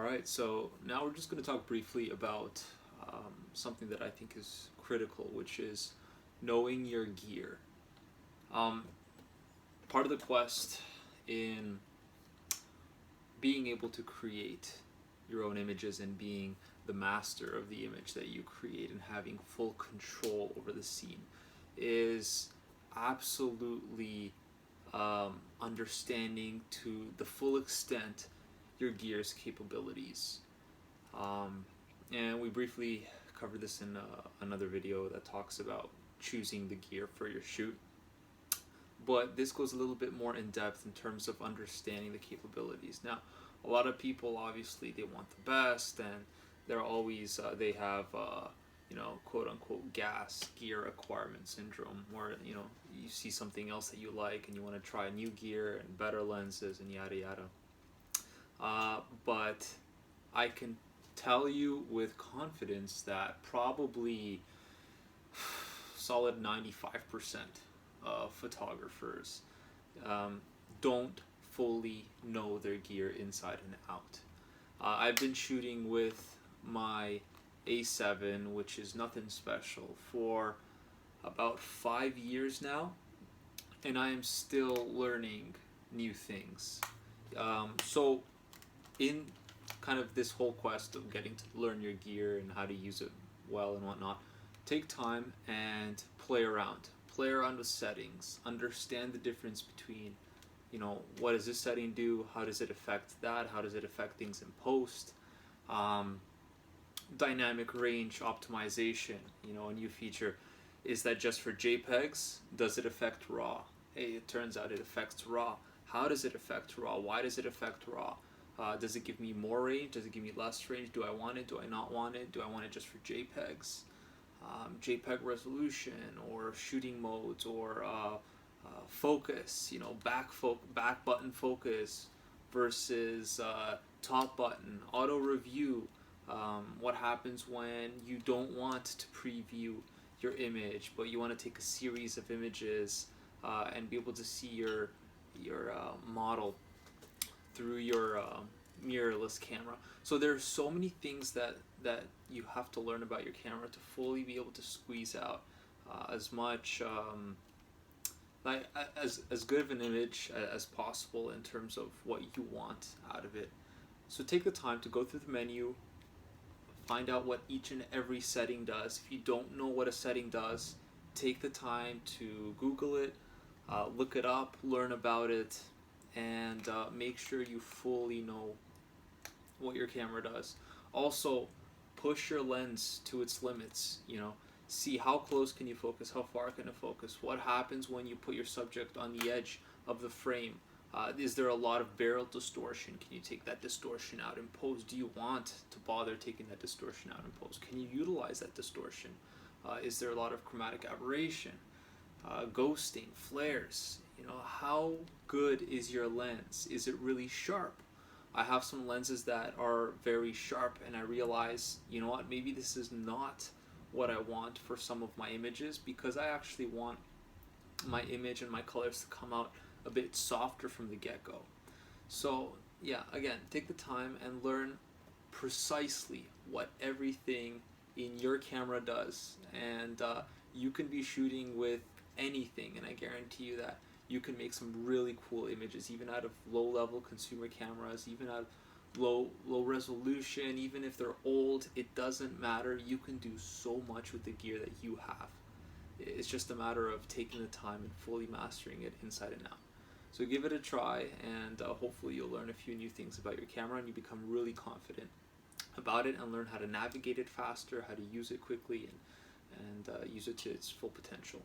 Alright, so now we're just going to talk briefly about something that I think is critical, which is knowing your gear. Um, Part of the quest in being able to create your own images and being the master of the image that you create and having full control over the scene is absolutely understanding to the full extent your gear's capabilities. Um, and we briefly covered this in another video that talks about choosing the gear for your shoot. But this goes a little bit more in depth in terms of understanding the capabilities. Now, a lot of people obviously they want the best, and they're always they have quote unquote gas gear acquirement syndrome, where you see something else that you like and you want to try new gear and better lenses and yada yada. But I can tell you with confidence that probably solid 95% of photographers don't fully know their gear inside and out. I've been shooting with my A7, which is nothing special, for about 5 years now, and I am still learning new things. So in kind of this whole quest of getting to learn your gear and how to use it well and whatnot, take time and play around. Play around with settings. Understand the difference between, what does this setting do? How does it affect that? How does it affect things in post? Dynamic range optimization, a new feature. Is that just for JPEGs? Does it affect RAW? Hey, it turns out it affects RAW. How does it affect RAW? Why does it affect RAW? Does it give me more range? Does it give me less range? Do I want it? Do I not want it? Do I want it just for JPEGs? JPEG resolution or shooting modes or focus, back button focus versus top button, auto review. What happens when you don't want to preview your image, but you want to take a series of images and be able to see your model through your mirrorless camera. So there are so many things that you have to learn about your camera to fully be able to squeeze out as much as good of an image as possible in terms of what you want out of it. So take the time to go through the menu, find out what each and every setting does. If you don't know what a setting does, take the time to Google it, look it up, learn about it, and make sure you fully know what your camera does. Also, push your lens to its limits. See how close can you focus, how far can it focus, what happens when you put your subject on the edge of the frame. Is there a lot of barrel distortion? Can you take that distortion out in post? Do you want to bother taking that distortion out in post? Can you utilize that distortion? Is there a lot of chromatic aberration, ghosting, flares? How good is your lens? Is it really sharp? I have some lenses that are very sharp, and I realize, maybe this is not what I want for some of my images, because I actually want my image and my colors to come out a bit softer from the get-go. So yeah, again, take the time and learn precisely what everything in your camera does, and you can be shooting with anything, and I guarantee you that you can make some really cool images, even out of low-level consumer cameras, even out of low resolution, even if they're old. It doesn't matter. You can do so much with the gear that you have. It's just a matter of taking the time and fully mastering it inside and out. So give it a try, and hopefully you'll learn a few new things about your camera, and you become really confident about it and learn how to navigate it faster, how to use it quickly, and use it to its full potential.